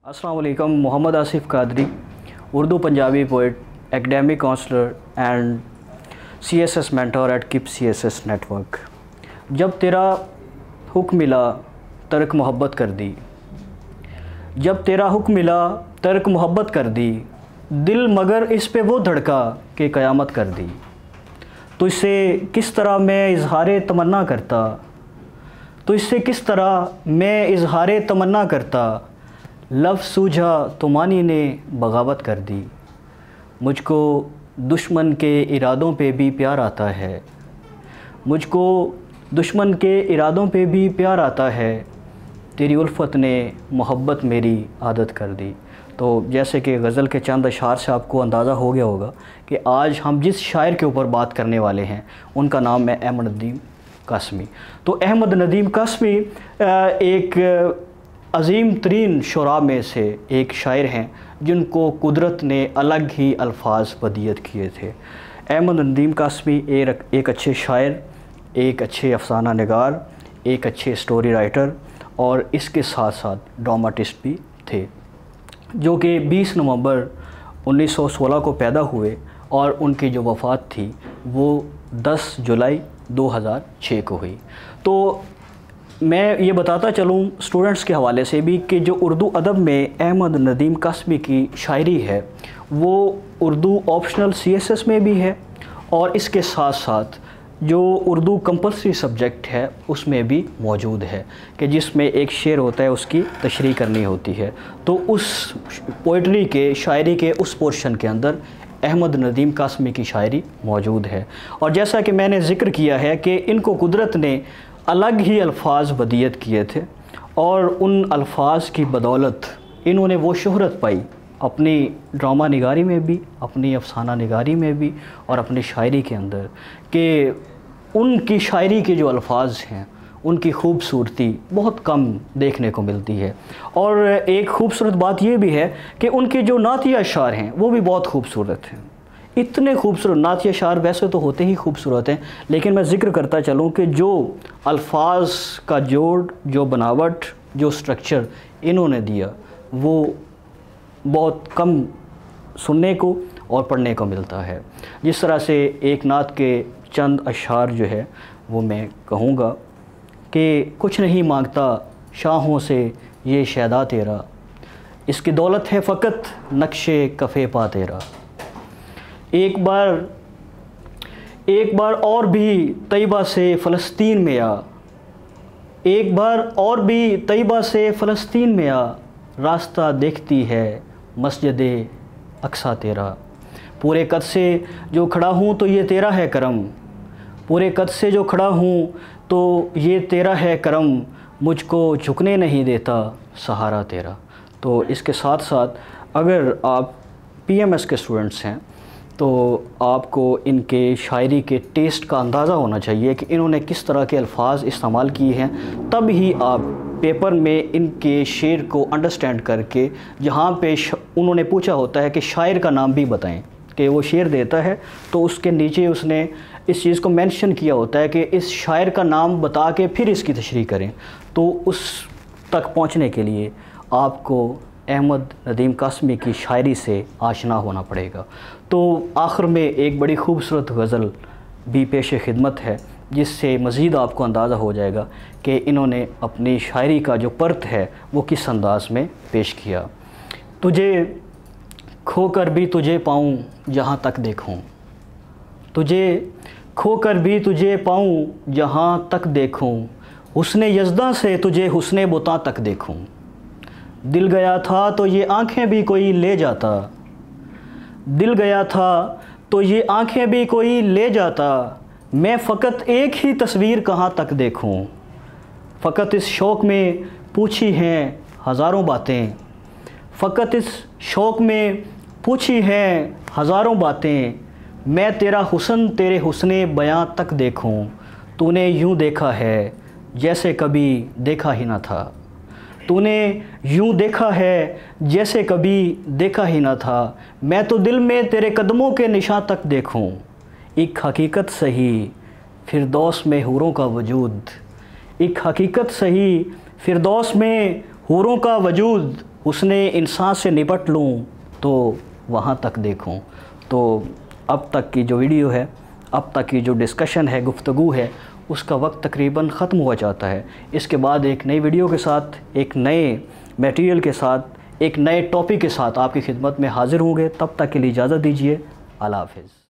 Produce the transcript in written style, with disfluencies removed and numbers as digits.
अस्सलाम वालेकुम। Mohammad Asif Qadri, Urdu Punjabi poet, academic counsellor and CSS mentor at Kip CSS network. जब तेरा हुक्म मिला तर्क मोहब्बत कर दी, जब तेरा हुक्म मिला तर्क मोहब्बत कर दी, दिल मगर इस पे वो धड़का कि क़यामत कर दी। तो इससे किस तरह मैं इजहार तमन्ना करता, तो इससे किस तरह मैं इजहार तमन्ना करता, लफ्ज़ सूझा तो मानी ने बगावत कर दी। मुझको दुश्मन के इरादों पे भी प्यार आता है, मुझको दुश्मन के इरादों पे भी प्यार आता है, तेरी उल्फत ने मोहब्बत मेरी आदत कर दी। तो जैसे कि गज़ल के चंद अशार से आपको अंदाज़ा हो गया होगा कि आज हम जिस शायर के ऊपर बात करने वाले हैं उनका नाम है अहमद नदीम कासमी। तो अहमद नदीम कासमी एक अज़ीम तरीन शुरा में से एक शायर हैं जिनको कुदरत ने अलग ही अल्फाज बदियत किए थे। अहमद नदीम कासमी एक अच्छे शायर, एक अच्छे अफसाना निगार, एक अच्छे स्टोरी राइटर और इसके साथ साथ ड्रामाटिस्ट भी थे, जो कि 20 नवंबर 1916 को पैदा हुए और उनकी जो वफ़ात थी वो 10 जुलाई 2006 को हुई। तो मैं ये बताता चलूँ स्टूडेंट्स के हवाले से भी कि जो उर्दू अदब में अहमद नदीम कासमी की शायरी है वो उर्दू ऑप्शनल CSS में भी है और इसके साथ साथ जो उर्दू कंपल्सरी सब्जेक्ट है उसमें भी मौजूद है कि जिसमें एक शेर होता है उसकी तशरीह करनी होती है। तो उस पोइट्री के शायरी के उस पोर्शन के अंदर अहमद नदीम कासमी की शायरी मौजूद है। और जैसा कि मैंने ज़िक्र किया है कि इनको कुदरत ने अलग ही अल्फाज बदियत किए थे और उन अल्फाज की बदौलत इन्होंने वो शोहरत पाई अपनी ड्रामा निगारी में भी, अपनी अफसाना निगारी में भी और अपनी शायरी के अंदर कि उनकी शायरी के जो अल्फाज हैं उनकी खूबसूरती बहुत कम देखने को मिलती है। और एक ख़ूबसूरत बात ये भी है कि उनके जो नातिया अशार हैं वो भी बहुत खूबसूरत हैं। इतने खूबसूरत नातिया अशार वैसे तो होते ही खूबसूरत हैं, लेकिन मैं ज़िक्र करता चलूँ कि जो अल्फाज का जोड़, जो बनावट, जो स्ट्रक्चर इन्होंने दिया वो बहुत कम सुनने को और पढ़ने को मिलता है। जिस तरह से एक नात के चंद अशार जो है वो मैं कहूँगा कि कुछ नहीं मांगता शाहों से ये शैदा तेरा, इसकी दौलत है फ़कत नक्शे कफ़े पा तेरा। एक बार और भी तैयबा से फ़लस्तीन में आ, एक बार और भी तैयबा से फ़लस्तीन में आ, रास्ता देखती है मस्जिद अक्सा तेरा। पूरे कद से जो खड़ा हूँ तो ये तेरा है करम, पूरे कद से जो खड़ा हूँ तो ये तेरा है करम, मुझको झुकने नहीं देता सहारा तेरा। तो इसके साथ साथ अगर आप PMS के स्टूडेंट्स हैं तो आपको इनके शायरी के टेस्ट का अंदाज़ा होना चाहिए कि इन्होंने किस तरह के अल्फाज इस्तेमाल किए हैं, तब ही आप पेपर में इनके शेर को अंडरस्टैंड करके, जहाँ पे उन्होंने पूछा होता है कि शायर का नाम भी बताएं, कि वो शेर देता है तो उसके नीचे उसने इस चीज़ को मेंशन किया होता है कि इस शायर का नाम बता के फिर इसकी तशरीह करें। तो उस तक पहुँचने के लिए आपको अहमद नदीम कासमी की शायरी से आशना होना पड़ेगा। तो आखिर में एक बड़ी खूबसूरत गज़ल भी पेश खिदमत है जिससे मज़ीद आपको अंदाज़ा हो जाएगा कि इन्होंने अपनी शायरी का जो पर्त है वो किस अंदाज में पेश किया। तुझे खोकर भी तुझे पाऊँ जहाँ तक देखूँ, तुझे खोकर भी तुझे पाऊँ जहाँ तक देखूँ, हुस्ने यज़दा से तुझे हुस्ने बुता तक देखूँ। दिल गया था तो ये आँखें भी कोई ले जाता, दिल गया था तो ये आँखें भी कोई ले जाता, मैं फ़कत एक ही तस्वीर कहाँ तक देखूँ। फ़कत इस शौक़ में पूछी हैं हज़ारों बातें, फ़कत इस शौक़ में पूछी हैं हज़ारों बातें, मैं तेरा हुस्न तेरे हुस्ने बयां तक देखूं। तूने यूं देखा है जैसे कभी देखा ही ना था, तूने यूं देखा है जैसे कभी देखा ही ना था, मैं तो दिल में तेरे कदमों के निशान तक देखूं। एक हकीकत सही फिरदौस में हूरों का वजूद, एक हकीकत सही फिरदौस में हूरों का वजूद, उसने इंसान से निपट लूँ तो वहाँ तक देखूँ। तो अब तक की जो वीडियो है, अब तक की जो डिस्कशन है, गुफ्तगू है, उसका वक्त तकरीबन ख़त्म हुआ जाता है। इसके बाद एक नई वीडियो के साथ, एक नए मटेरियल के साथ, एक नए टॉपिक के साथ आपकी खिदमत में हाज़िर होंगे। तब तक के लिए इजाज़त दीजिए। अल्लाह हाफ़िज़।